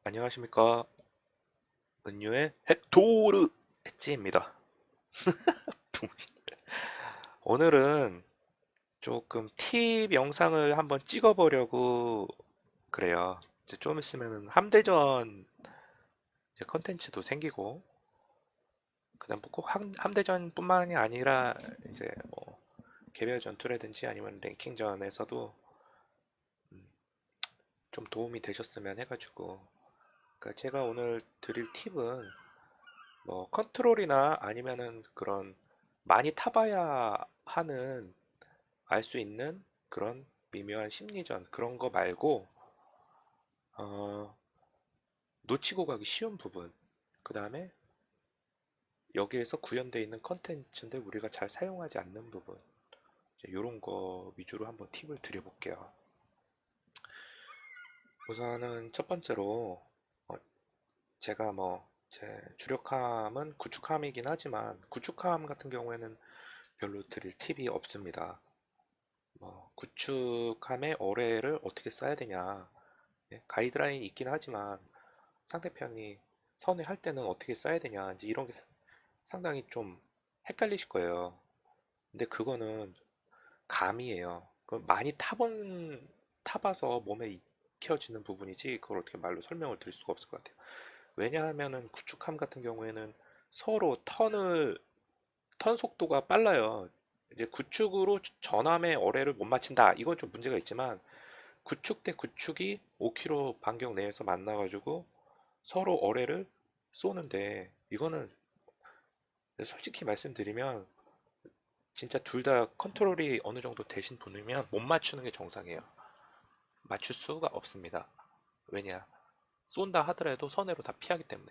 안녕하십니까. 은유의 헥토르 엣지입니다. 오늘은 조금 팁 영상을 한번 찍어보려고 그래요. 이제 좀 있으면 함대전 이제 컨텐츠도 생기고, 그다음 꼭 함대전뿐만이 아니라 이제 뭐 개별 전투라든지 아니면 랭킹전에서도 음, 좀 도움이 되셨으면 해가지고, 그러니까 제가 오늘 드릴 팁은 뭐 컨트롤이나 아니면은 그런 많이 타봐야 하는 알 수 있는 그런 미묘한 심리전 그런 거 말고 어, 놓치고 가기 쉬운 부분 그 다음에 여기에서 구현되어 있는 컨텐츠인데 우리가 잘 사용하지 않는 부분 이런 거 위주로 한번 팁을 드려볼게요. 우선은 첫 번째로 어, 제가 뭐 제 주력함은 구축함이긴 하지만 구축함 같은 경우에는 별로 드릴 팁이 없습니다. 뭐 구축함의 어뢰를 어떻게 써야 되냐 가이드라인이 있긴 하지만 상대편이 선회할 때는 어떻게 써야 되냐 이제 이런 게 상당히 좀 헷갈리실 거예요. 근데 그거는 감이에요. 많이 타봐서 몸에 익혀지는 부분이지 그걸 어떻게 말로 설명을 드릴 수가 없을 것 같아요. 왜냐하면은 구축함 같은 경우에는 서로 턴 속도가 빨라요. 이제 구축으로 전함의 어뢰를 못 맞춘다. 이건 좀 문제가 있지만 구축 대 구축이 5km 반경 내에서 만나가지고 서로 어뢰를 쏘는데 이거는 솔직히 말씀드리면 진짜 둘 다 컨트롤이 어느 정도 되신 분이면 못 맞추는 게 정상이에요. 맞출 수가 없습니다. 왜냐? 쏜다 하더라도 선회로 다 피하기 때문에.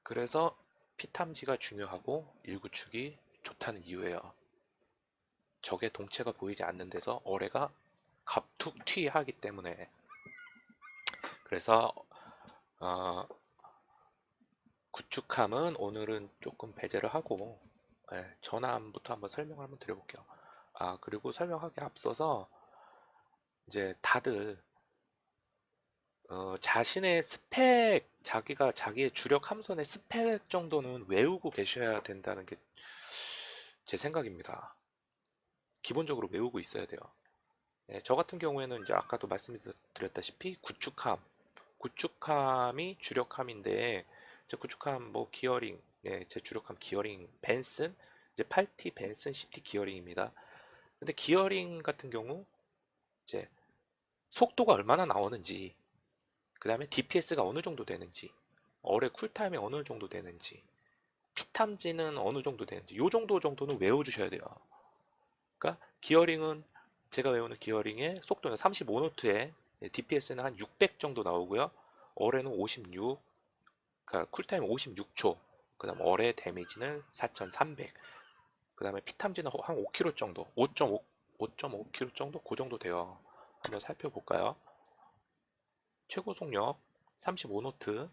그래서 피탐지가 중요하고 일구축이 좋다는 이유예요. 적의 동체가 보이지 않는 데서 어뢰가 갑툭튀하기 때문에. 그래서 어, 구축함은 오늘은 조금 배제를 하고 전함부터 한번 설명을 한번 드려볼게요. 아, 그리고 설명하기 앞서서 이제 다들 자신의 스펙, 자기가 자기의 주력 함선의 스펙 정도는 외우고 계셔야 된다는 게 제 생각입니다. 기본적으로 외우고 있어야 돼요. 저 같은 경우에는 이제 아까도 말씀드렸다시피 구축함이 주력함인데 제 구축함 뭐 기어링, 제 주력함 기어링 벤슨, 이제 8T 벤슨 CT 기어링입니다. 근데 기어링 같은 경우 이제 속도가 얼마나 나오는지, 그 다음에 DPS가 어느 정도 되는지, 어뢰 쿨타임이 어느 정도 되는지, 피탐지는 어느 정도 되는지, 요 정도는 외워주셔야 돼요. 그러니까 기어링은 제가 외우는 기어링의 속도는 35노트에 DPS는 한 600 정도 나오고요. 어뢰는 56, 그러니까 쿨타임 56초. 그 다음 어뢰 데미지는 4300. 그 다음에 피탐지는 한 5kg 정도, 5.5, 5.5kg 정도, 그 정도 돼요. 한번 살펴볼까요? 최고 속력 35노트,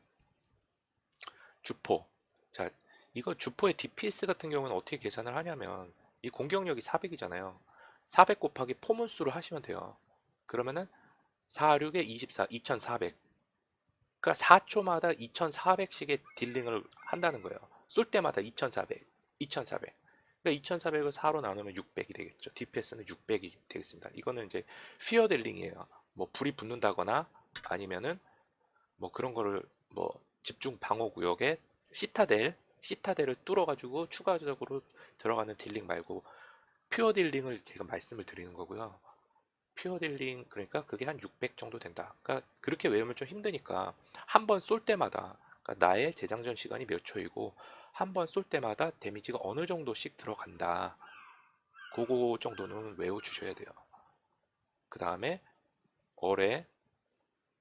주포. 자, 이거 주포의 DPS 같은 경우는 어떻게 계산을 하냐면 이 공격력이 400이잖아요. 400 곱하기 포문수를 하시면 돼요. 그러면은 46에 24, 2400. 그러니까 4초마다 2400씩의 딜링을 한다는 거예요. 쏠 때마다 2400, 2400. 그러니까 2400을 4로 나누면 600이 되겠죠. DPS는 600이 되겠습니다. 이거는 이제 피어 딜링이에요. 뭐 불이 붙는다거나 아니면은 뭐 그런 거를 뭐 집중 방어 구역에 시타델을 뚫어가지고 추가적으로 들어가는 딜링 말고 퓨어 딜링을 제가 말씀을 드리는 거고요. 퓨어 딜링 그러니까 그게 한 600 정도 된다. 그러니까 그렇게 외우면 좀 힘드니까 한 번 쏠 때마다 그러니까 나의 재장전 시간이 몇 초이고 한 번 쏠 때마다 데미지가 어느 정도씩 들어간다. 그거 정도는 외워 주셔야 돼요. 그 다음에 어뢰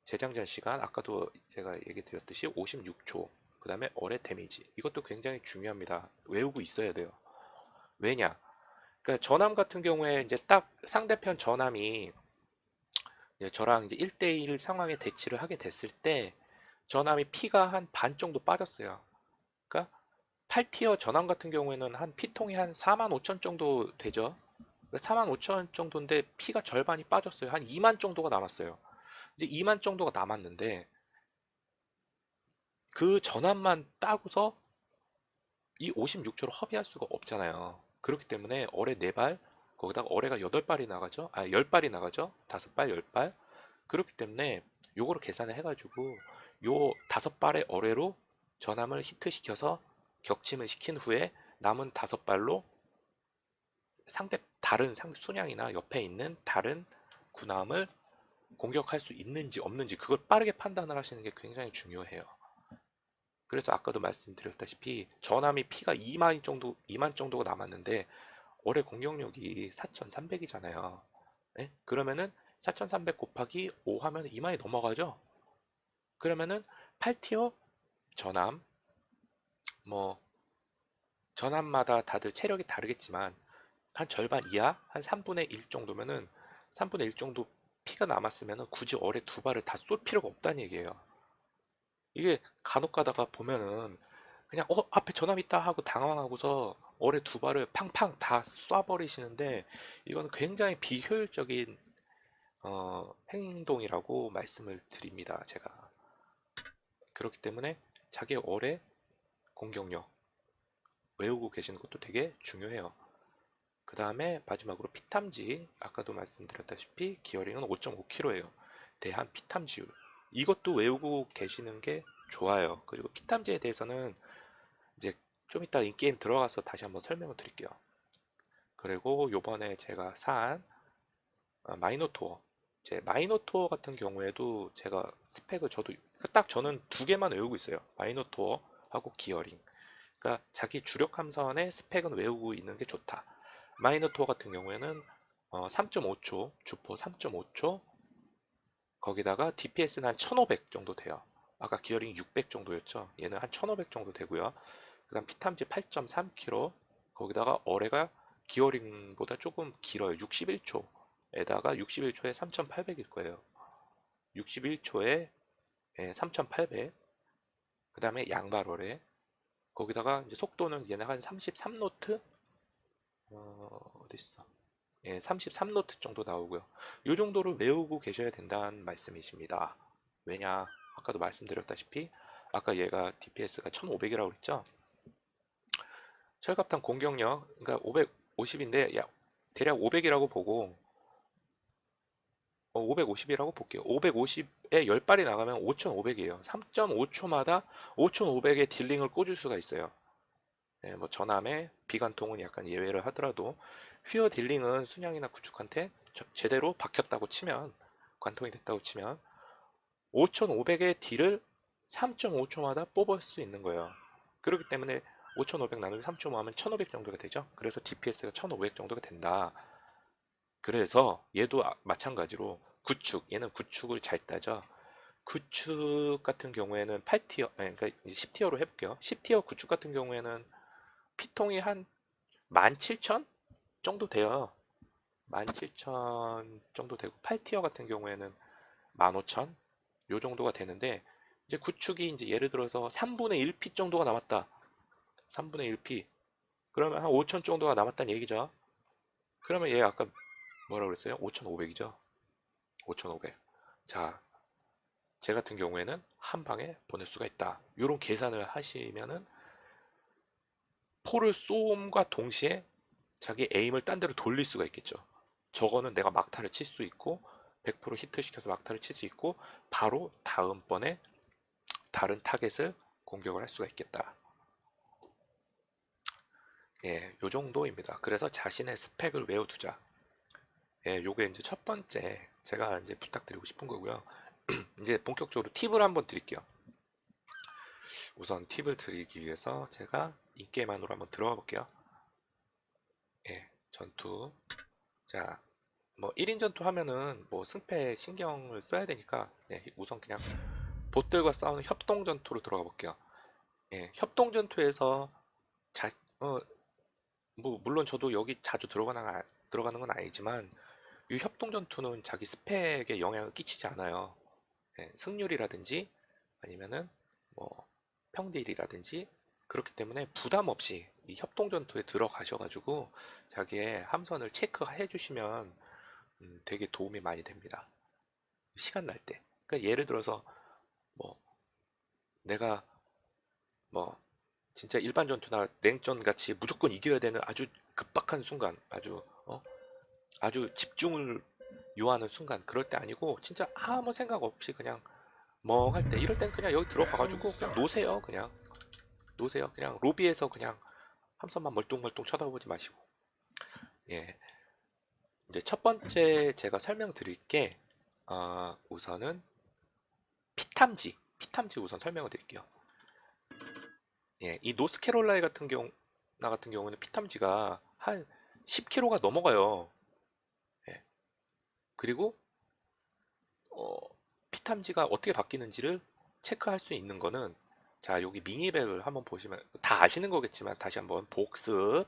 재장전 시간 아까도 제가 얘기 드렸듯이 56초. 그 다음에 어뢰 데미지. 이것도 굉장히 중요합니다. 외우고 있어야 돼요. 왜냐? 그러니까 전함 같은 경우에 이제 딱 상대편 전함이 이제 저랑 이제 1대1 상황에 대치를 하게 됐을 때 전함이 피가 한 반 정도 빠졌어요. 그러니까 8티어 전함 같은 경우에는 한 피통이 한 4만 5천 정도 되죠. 4만 5천 정도인데 피가 절반이 빠졌어요. 한 2만 정도가 남았어요. 이제 2만 정도가 남았는데 그 전압만 따고서 이 56초를 허비할 수가 없잖아요. 그렇기 때문에 어뢰 4발, 거기다가 어뢰가 8발이 나가죠. 아, 10발이 나가죠. 5발, 10발. 그렇기 때문에 요거를 계산을 해가지고 요 5발의 어뢰로 전함을 히트시켜서 격침을 시킨 후에 남은 5발로 다른 상대 순양이나 옆에 있는 다른 군함을 공격할 수 있는지 없는지 그걸 빠르게 판단을 하시는 게 굉장히 중요해요. 그래서 아까도 말씀드렸다시피 전함이 피가 2만 정도가 남았는데 올해 공격력이 4,300이잖아요. 그러면은 4,300 곱하기 5 하면 2만이 넘어가죠? 그러면은 8티어 전함, 뭐 전함마다 다들 체력이 다르겠지만 한 절반 이하, 한 3분의 1 정도면은 3분의 1 정도 피가 남았으면은 굳이 어뢰 2발을 다 쏠 필요가 없다는 얘기예요. 이게 간혹 가다가 보면은 그냥 앞에 전함 있다 하고 당황하고서 어뢰 2발을 팡팡 다 쏴버리시는데 이거는 굉장히 비효율적인 행동이라고 말씀을 드립니다. 제가 그렇기 때문에 자기 어뢰 공격력 외우고 계시는 것도 되게 중요해요. 그 다음에 마지막으로 피탐지 아까도 말씀드렸다시피 기어링은 5.5kg예요. 대한 피탐지율 이것도 외우고 계시는 게 좋아요. 그리고 피탐지에 대해서는 이제 좀 이따 인게임 들어가서 다시 한번 설명을 드릴게요. 그리고 요번에 제가 산 마이노토어 제 마이노토어 같은 경우에도 제가 스펙을 딱 저는 2개만 외우고 있어요. 마이노토어하고 기어링. 그러니까 자기 주력 함선의 스펙은 외우고 있는 게 좋다. 마이너토어 같은 경우에는 3.5초, 주포 3.5초, 거기다가 DPS는 한 1500 정도 돼요. 아까 기어링 600 정도였죠. 얘는 한 1500 정도 되고요. 그 다음 피탐지 8.3km, 거기다가 어뢰가 기어링보다 조금 길어요. 61초에다가 61초에 3800일 거예요. 61초에 3800, 그 다음에 양발 어뢰, 거기다가 이제 속도는 얘는 한 33노트? 어디 있어? 33노트 정도 나오고요. 이 정도를 외우고 계셔야 된다는 말씀이십니다. 왜냐? 아까도 말씀드렸다시피 아까 얘가 DPS가 1500이라고 그랬죠? 철갑탄 공격력 그러니까 550인데 대략 500이라고 보고 550이라고 볼게요. 550에 10발이 나가면 5500이에요. 3.5초마다 5500의 딜링을 꽂을 수가 있어요. 뭐 전함에 비관통은 약간 예외를 하더라도 휘어 딜링은 순양이나 구축한테 제대로 박혔다고 치면 관통이 됐다고 치면 5500의 딜을 3.5초마다 뽑을 수 있는 거예요. 그렇기 때문에 5500 나누기 3.5 하면 1500 정도가 되죠. 그래서 DPS가 1500 정도가 된다. 그래서 얘도 마찬가지로 구축, 얘는 구축을 잘 따져. 구축 같은 경우에는 8티어, 그러니까 10티어로 해볼게요. 10티어 구축 같은 경우에는 피통이 한 17,000 정도 돼요. 17,000 정도 되고 8티어 같은 경우에는 15,000 요 정도가 되는데 이제 구축이 이제 예를 들어서 3분의 1피 정도가 남았다. 3분의 1피. 그러면 한 5,000 정도가 남았다는 얘기죠. 그러면 얘 아까 뭐라 그랬어요? 5,500이죠. 5,500. 자, 제 같은 경우에는 한 방에 보낼 수가 있다. 이런 계산을 하시면은 포를 쏘음과 동시에 자기 에임을 딴 데로 돌릴 수가 있겠죠. 저거는 내가 막타를 칠 수 있고 100% 히트시켜서 막타를 칠 수 있고 바로 다음번에 다른 타겟을 공격을 할 수가 있겠다. 요 정도입니다. 그래서 자신의 스펙을 외워두자. 요게 이제 첫 번째 제가 이제 부탁드리고 싶은 거고요. 이제 본격적으로 팁을 한번 드릴게요. 우선 팁을 드리기 위해서 제가 인게임 안으로 한번 들어가 볼게요. 전투. 자, 뭐 1인 전투 하면은 뭐 승패 신경을 써야 되니까 우선 그냥 봇들과 싸우는 협동 전투로 들어가 볼게요. 협동 전투에서 자, 어, 뭐 물론 저도 여기 자주 들어가는 건 아니지만 이 협동 전투는 자기 스펙에 영향을 끼치지 않아요. 승률이라든지 아니면은 뭐 평딜이라든지 그렇기 때문에 부담 없이 이 협동 전투에 들어가셔가지고 자기의 함선을 체크해 주시면 되게 도움이 많이 됩니다. 시간 날 때. 그러니까 예를 들어서 뭐 내가 뭐 진짜 일반 전투나 랭전 같이 무조건 이겨야 되는 아주 급박한 순간, 아주 집중을 요하는 순간, 그럴 때 아니고 진짜 아무 생각 없이 그냥 멍할 때, 이럴 땐 그냥 여기 들어가가지고 그냥 노세요. 그냥 노세요. 그냥 로비에서 그냥 함선만 멀뚱멀뚱 쳐다보지 마시고. 예, 이제 첫 번째 제가 설명드릴 게 우선은 피탐지 우선 설명을 드릴게요. 예, 이 노스캐롤라이 나 같은 경우는 피탐지가 한 10km가 넘어가요. 예, 그리고 어, 피탐지가 어떻게 바뀌는지를 체크할 수 있는 거는, 자, 여기 미니맵을 한번 보시면 다 아시는 거겠지만 다시 한번 복습.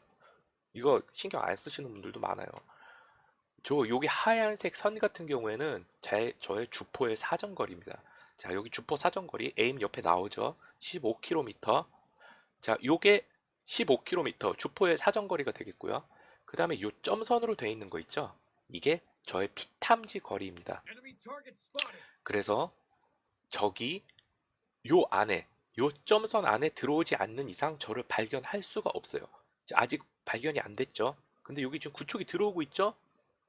이거 신경 안 쓰시는 분들도 많아요. 여기 하얀색 선 같은 경우에는 저의 주포의 사정거리입니다. 자, 여기 주포 사정거리 에임 옆에 나오죠. 15km. 자, 요게 15km 주포의 사정거리가 되겠고요. 그 다음에 요 점선으로 되어 있는 거 있죠? 이게 저의 피탐지 거리입니다. 그래서 적이 요 안에, 요 점선 안에 들어오지 않는 이상 저를 발견할 수가 없어요. 아직 발견이 안 됐죠? 근데 여기 지금 구축이 들어오고 있죠?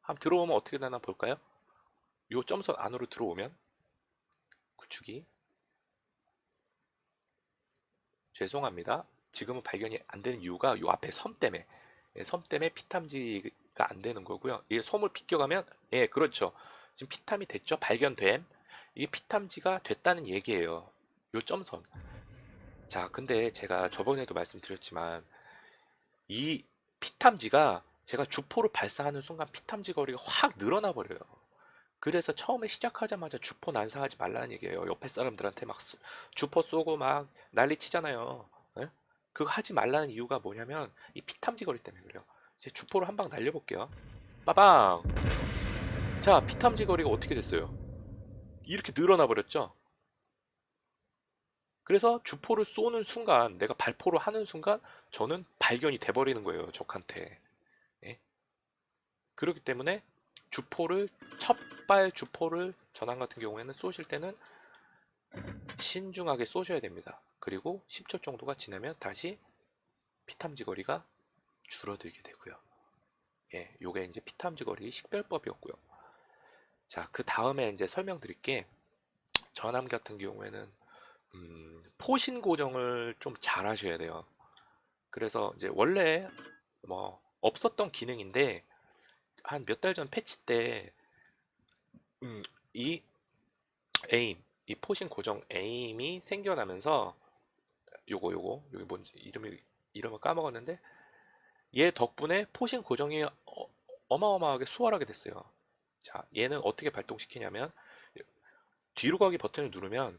한번 들어오면 어떻게 되나 볼까요? 요 점선 안으로 들어오면 구축이, 죄송합니다. 지금은 발견이 안 되는 이유가 요 앞에 섬 때문에, 예, 섬 때문에 피탐지가 안 되는 거고요. 이게 섬을 비껴가면, 예, 그렇죠. 지금 피탐이 됐죠? 발견됨. 이게 피탐지가 됐다는 얘기예요. 요 점선. 자, 근데 제가 저번에도 말씀드렸지만 이 피탐지가 제가 주포를 발사하는 순간 피탐지 거리가 확 늘어나 버려요. 그래서 처음에 시작하자마자 주포 난사하지 말라는 얘기예요. 옆에 사람들한테 막 주포 쏘고 막 난리 치잖아요. 예? 그거 하지 말라는 이유가 뭐냐면 이 피탐지 거리 때문에 그래요. 제 주포를 한 방 날려볼게요. 빠방! 자, 피탐지 거리가 어떻게 됐어요? 이렇게 늘어나 버렸죠? 그래서 주포를 쏘는 순간, 내가 발포를 하는 순간 저는 발견이 돼버리는 거예요, 적한테. 예? 그렇기 때문에 주포를, 첫발 주포를 전환 같은 경우에는 쏘실 때는 신중하게 쏘셔야 됩니다. 그리고 10초 정도가 지나면 다시 피탐지 거리가 줄어들게 되고요. 예, 요게 이제 피탐지 거리 식별법이었고요. 자, 그 다음에 이제 설명드릴 게, 전함 같은 경우에는 포신 고정을 좀 잘 하셔야 돼요. 그래서 이제 원래 뭐 없었던 기능인데 한 몇 달 전 패치 때 이 이 포신 고정 에임이 생겨나면서 여기 뭔지 이름을 까먹었는데, 얘 덕분에 포신 고정이 어마어마하게 수월하게 됐어요. 자, 얘는 어떻게 발동시키냐면 뒤로 가기 버튼을 누르면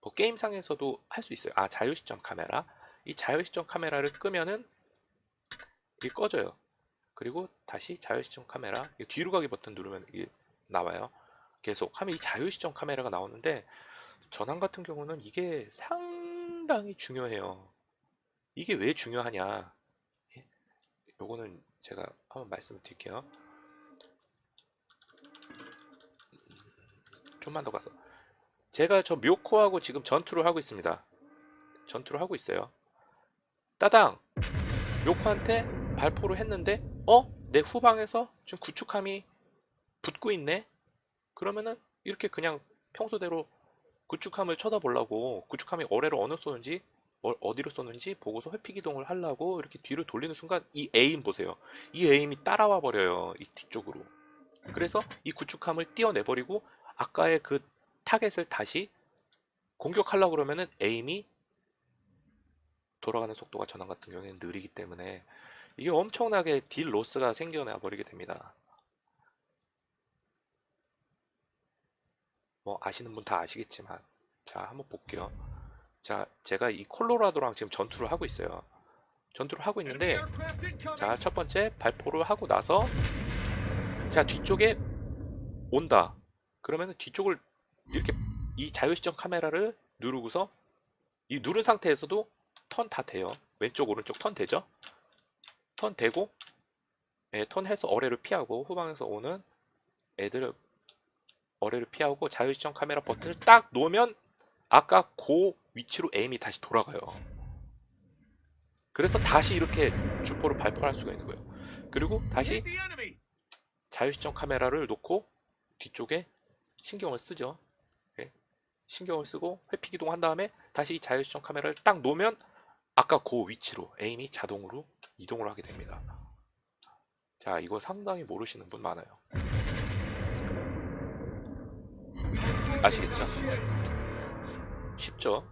뭐 게임상에서도 할 수 있어요. 아, 자유시점 카메라. 이 자유시점 카메라를 끄면은 이게 꺼져요. 그리고 다시 자유시점 카메라, 뒤로 가기 버튼 누르면 이게 나와요. 계속 하면 이 자유시점 카메라가 나오는데, 전환 같은 경우는 이게 상당히 중요해요. 이게 왜 중요하냐? 예? 요거는 제가 한번 말씀을 드릴게요. 좀만 더 가서. 제가 저 묘코하고 지금 전투를 하고 있습니다. 전투를 하고 있어요. 따당! 묘코한테 발포를 했는데, 내 후방에서 지금 구축함이 붙고 있네? 그러면은 이렇게 그냥 평소대로 구축함을 쳐다보려고, 구축함이 어뢰를 쏘는지 어디로 쏘는지 보고서 회피 기동을 하려고 이렇게 뒤로 돌리는 순간 이 에임 보세요. 이 에임이 따라와 버려요. 이 뒤쪽으로. 그래서 이 구축함을 띄어내버리고 아까의 그 타겟을 다시 공격하려고 그러면은 에임이 돌아가는 속도가 전환 같은 경우에는 느리기 때문에 이게 엄청나게 딜 로스가 생겨나 버리게 됩니다. 뭐 아시는 분 다 아시겠지만, 자, 한번 볼게요. 자, 제가 이 콜로라도랑 지금 전투를 하고 있어요. 전투를 하고 있는데, 자, 첫 번째 발포를 하고 나서, 자, 뒤쪽에 온다. 그러면 뒤쪽을 이렇게 이 자유시점 카메라를 누르고서 이 누른 상태에서도 턴 다 돼요. 왼쪽 오른쪽 턴 되죠? 턴 되고, 예, 턴해서 어뢰를 피하고 후방에서 오는 애들 어뢰를 피하고 자유시점 카메라 버튼을 딱 놓으면 아까 그 위치로 에임이 다시 돌아가요. 그래서 다시 이렇게 주포를 발포할 수가 있는 거예요. 그리고 다시 자유시점 카메라를 놓고 뒤쪽에 신경을 쓰죠. 예, 신경을 쓰고 회피 기동한 다음에 다시 자유시점 카메라를 딱 놓으면 아까 그 위치로 에임이 자동으로 이동을 하게 됩니다. 자, 이거 상당히 모르시는 분 많아요. 아시겠죠? 쉽죠?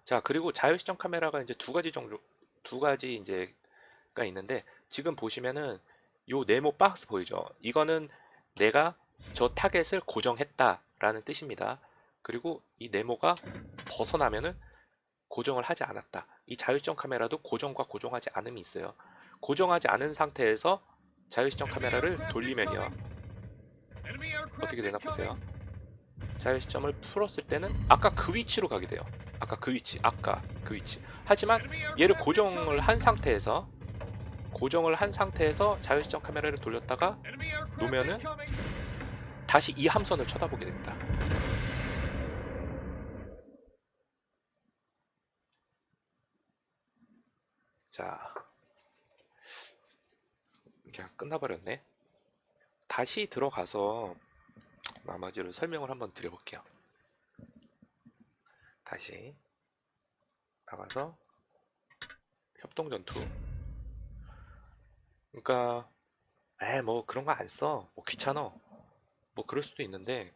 자, 그리고 자유시점 카메라가 이제 두 가지 이제가 있는데, 지금 보시면은 요 네모 박스 보이죠? 이거는 내가 저 타겟을 고정했다라는 뜻입니다. 그리고 이 네모가 벗어나면은 고정을 하지 않았다. 이 자유시점 카메라도 고정과 고정하지 않음이 있어요. 고정하지 않은 상태에서 자유시점 카메라를 돌리면요. 어떻게 되나 보세요. 자유시점을 풀었을 때는 아까 그 위치로 가게 돼요. 아까 그 위치. 하지만 얘를 고정을 한 상태에서 자유시점 카메라를 돌렸다가 놓으면은 다시 이 함선을 쳐다보게 됩니다. 자, 그냥 끝나버렸네. 다시 들어가서 나머지를 설명을 한번 드려볼게요. 다시 나가서 협동전투. 그러니까 뭐 그런 거 안 써. 뭐 귀찮아. 뭐 그럴 수도 있는데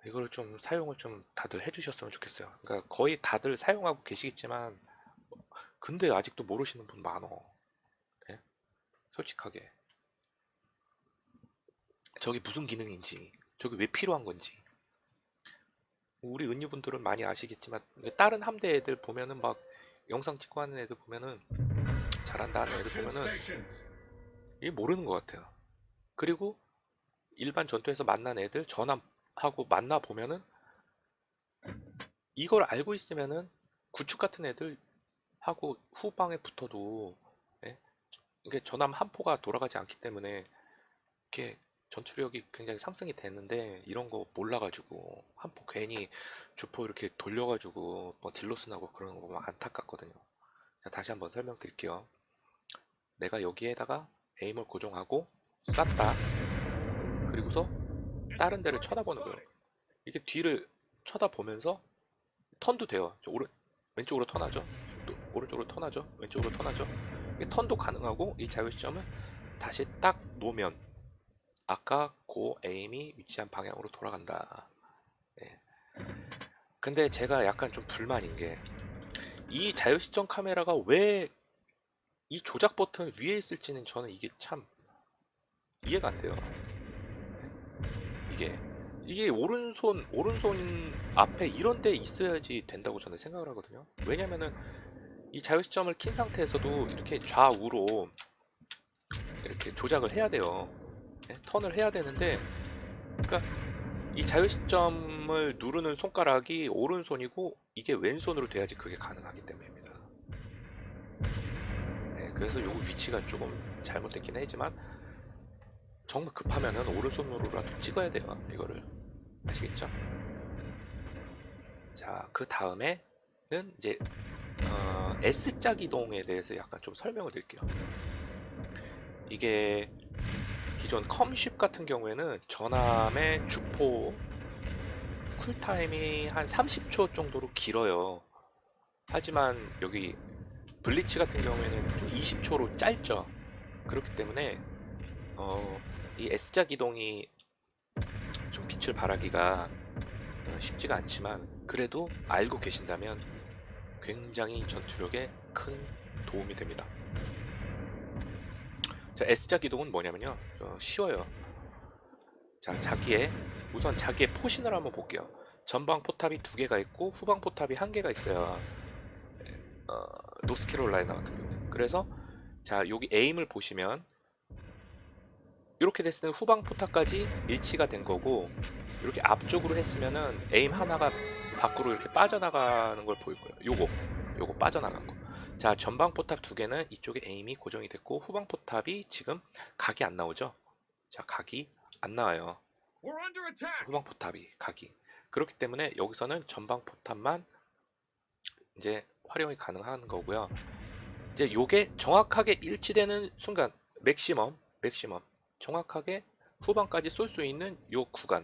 이걸 좀 사용을 좀 다들 해주셨으면 좋겠어요. 그러니까 거의 다들 사용하고 계시겠지만 근데 아직도 모르시는 분 많어. 예? 솔직하게 저게 무슨 기능인지, 저게 왜 필요한 건지. 우리 은유분들은 많이 아시겠지만 다른 함대 애들 보면은 막 영상 찍고 하는 애들 보면은 잘한다 하는 애들 보면은 이게 모르는 것 같아요. 그리고 일반 전투에서 만난 애들 전함하고 만나 보면은 이걸 알고 있으면은 구축 같은 애들 하고 후방에 붙어도 예? 이게 전함 한 포가 돌아가지 않기 때문에 이렇게 전투력이 굉장히 상승이 되는데 이런 거 몰라가지고 한 포 괜히 주포 이렇게 돌려가지고 뭐 딜로스 나고 그러는 거 보면 안타깝거든요. 자, 다시 한번 설명드릴게요. 내가 여기에다가 에임을 고정하고 쐈다. 그리고서 다른 데를 쳐다보는 거예요. 이게 뒤를 쳐다보면서 턴도 돼요. 왼쪽으로 턴하죠. 또 오른쪽으로 턴하죠. 왼쪽으로 턴하죠. 이게 턴도 가능하고 이 자유 시점을 다시 딱 놓으면 아까 그 에임이 위치한 방향으로 돌아간다. 예. 근데 제가 약간 좀 불만인 게 이 자유 시점 카메라가 왜 이 조작 버튼 위에 있을지는 저는 이게 참 이해가 안 돼요. 이게 이게 오른손 앞에 이런 데 있어야지 된다고 저는 생각을 하거든요. 왜냐면은 이 자유 시점을 킨 상태에서도 이렇게 좌우로 이렇게 조작을 해야 돼요. 예? 턴을 해야 되는데, 그러니까 이 자유 시점을 누르는 손가락이 오른손이고 이게 왼손으로 돼야지 그게 가능하기 때문입니다. 예, 그래서 요거 위치가 조금 잘못됐긴 하지만 정말 급하면은 오른손으로라도 찍어야 돼요. 이거를 아시겠죠? 자, 그 다음에는 이제 S자 기동에 대해서 약간 좀 설명을 드릴게요. 이게 기존 컴쉽 같은 경우에는 전함의 주포 쿨타임이 한 30초 정도로 길어요. 하지만 여기 블리치 같은 경우에는 좀 20초로 짧죠. 그렇기 때문에 이 S자 기동이 좀 빛을 발하기가 쉽지가 않지만 그래도 알고 계신다면 굉장히 전투력에 큰 도움이 됩니다. 자, S자 기동은 뭐냐면요. 쉬워요. 자, 우선 자기의 포신을 한번 볼게요. 전방 포탑이 2개가 있고 후방 포탑이 1개가 있어요. 노스캐롤라이나 같은 경우에. 그래서 자, 여기 에임을 보시면 이렇게 됐을 때는 후방 포탑까지 일치가 된 거고 이렇게 앞쪽으로 했으면은 에임 하나가 밖으로 이렇게 빠져나가는 걸 보일 거예요. 요거 빠져나간 거. 자, 전방 포탑 2개는 이쪽에 에임이 고정이 됐고 후방 포탑이 지금 각이 안 나오죠? 자, 각이 안 나와요. 후방 포탑이 각이. 그렇기 때문에 여기서는 전방 포탑만 이제 활용이 가능한 거고요. 이제 요게 정확하게 일치되는 순간 맥시멈 정확하게 후방까지 쏠 수 있는 요 구간,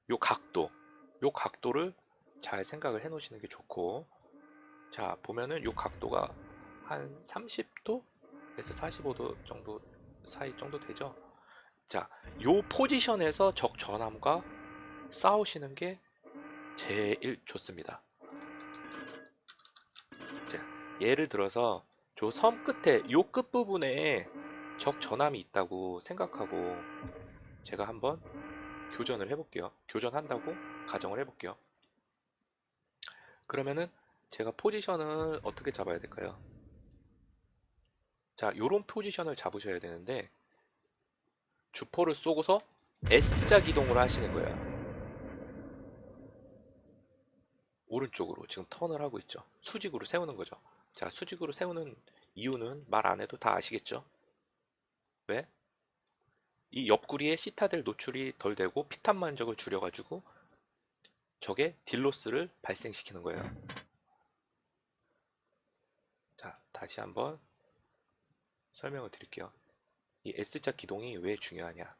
요 각도, 요 각도를 잘 생각을 해 놓으시는 게 좋고, 자 보면은 요 각도가 한 30도에서 45도 정도 사이 정도 되죠. 자, 요 포지션에서 적 전함과 싸우시는 게 제일 좋습니다. 자, 예를 들어서 저 섬 끝에 요 끝부분에 적 전함이 있다고 생각하고 제가 한번 교전을 해볼게요. 교전한다고 가정을 해볼게요. 그러면은 제가 포지션을 어떻게 잡아야 될까요? 자, 요런 포지션을 잡으셔야 되는데 주포를 쏘고서 S자 기동을 하시는 거예요. 오른쪽으로 지금 턴을 하고 있죠. 수직으로 세우는 거죠. 자, 수직으로 세우는 이유는 말 안 해도 다 아시겠죠? 왜? 이 옆구리에 시타델 노출이 덜 되고 피탄 만적을 줄여가지고 적의 딜로스를 발생시키는 거예요. 자, 다시 한번 설명을 드릴게요. 이 S자 기동이 왜 중요하냐?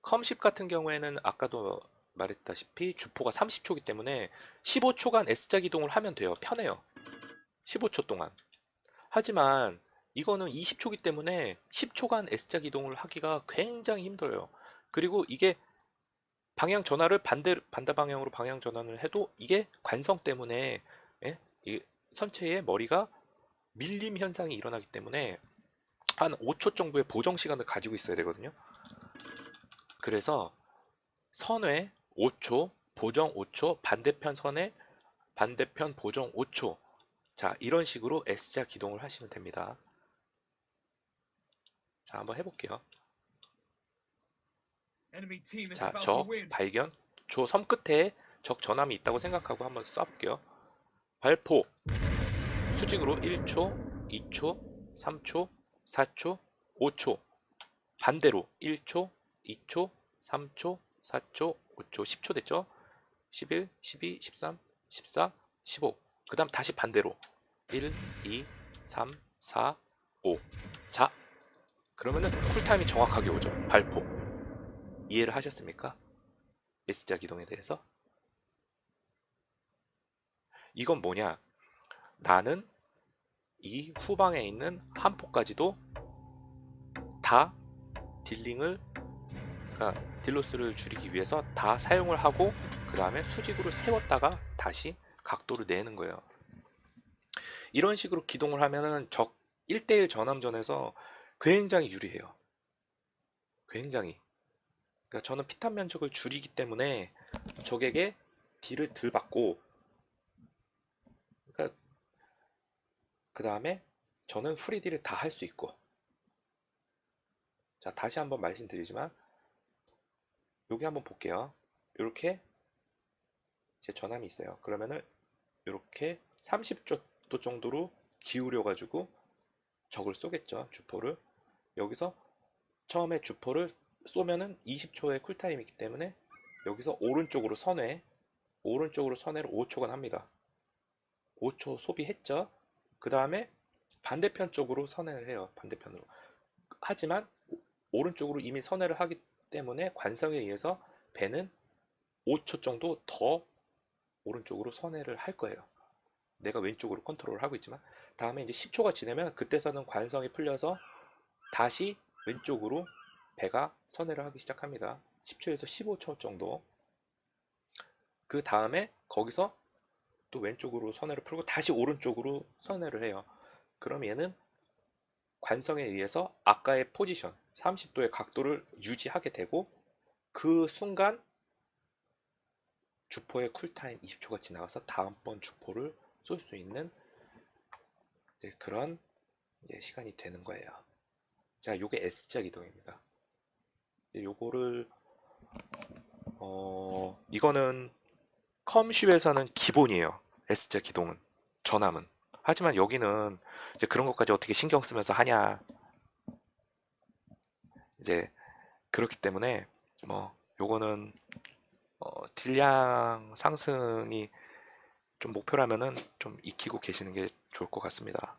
컴10 같은 경우에는 아까도 말했다시피 주포가 30초이기 때문에 15초간 S자 기동을 하면 돼요. 편해요. 15초 동안. 하지만 이거는 20초이기 때문에 10초간 S자 기동을 하기가 굉장히 힘들어요. 그리고 이게 방향 전환을 반대 방향으로 방향 전환을 해도 이게 관성 때문에 예? 이 선체의 머리가 밀림 현상이 일어나기 때문에 한 5초 정도의 보정 시간을 가지고 있어야 되거든요. 그래서 선회 5초, 보정 5초, 반대편 선회, 반대편 보정 5초. 자, 이런 식으로 S자 기동을 하시면 됩니다. 자, 한번 해볼게요. 자, 적 발견. 저 섬 끝에 적 전함이 있다고 생각하고 한번 쏴볼게요. 발포. 수직으로 1초, 2초, 3초, 4초, 5초. 반대로 1초, 2초, 3초, 4초, 5초, 10초 됐죠? 11, 12, 13, 14, 15. 그 다음 다시 반대로 1, 2, 3, 4, 5. 자, 그러면은 쿨타임이 정확하게 오죠. 발포. 이해를 하셨습니까? S자 기동에 대해서? 이건 뭐냐? 나는 이 후방에 있는 한 포까지도 다 딜링을, 그러니까 딜로스를 줄이기 위해서 다 사용을 하고 그 다음에 수직으로 세웠다가 다시 각도를 내는 거예요. 이런 식으로 기동을 하면은 적 1대1 전함전에서 굉장히 유리해요. 굉장히. 그러니까 저는 피탄 면적을 줄이기 때문에 적에게 딜을 덜 받고, 그러니까 그 다음에 저는 프리딜을 다 할 수 있고. 자, 다시 한번 말씀드리지만 여기 한번 볼게요. 이렇게 제 전함이 있어요. 그러면은 이렇게 30도 정도로 기울여 가지고 적을 쏘겠죠. 주포를. 여기서 처음에 주포를 쏘면은 20초의 쿨타임이기 때문에 여기서 오른쪽으로 선회를 5초간 합니다. 5초 소비했죠. 그 다음에 반대편 쪽으로 선회를 해요. 반대편으로. 하지만 오른쪽으로 이미 선회를 하기 때문에 관성에 의해서 배는 5초 정도 더 오른쪽으로 선회를 할 거예요. 내가 왼쪽으로 컨트롤을 하고 있지만 다음에 이제 10초가 지나면 그때서는 관성이 풀려서 다시 왼쪽으로 배가 선회를 하기 시작합니다. 10초에서 15초 정도. 그 다음에 거기서 또 왼쪽으로 선회를 풀고 다시 오른쪽으로 선회를 해요. 그럼 얘는 관성에 의해서 아까의 포지션 30도의 각도를 유지하게 되고 그 순간 주포의 쿨타임 20초가 지나가서 다음번 주포를 쏠 수 있는 그런 시간이 되는 거예요. 자, 요게 S자 기동입니다. 요거를 이거는 컴쉽에서는 기본이에요. S자 기동은, 전함은. 하지만 여기는 이제 그런 것까지 어떻게 신경 쓰면서 하냐. 이제 그렇기 때문에 뭐 요거는 딜량 상승이 좀 목표라면은 좀 익히고 계시는 게 좋을 것 같습니다.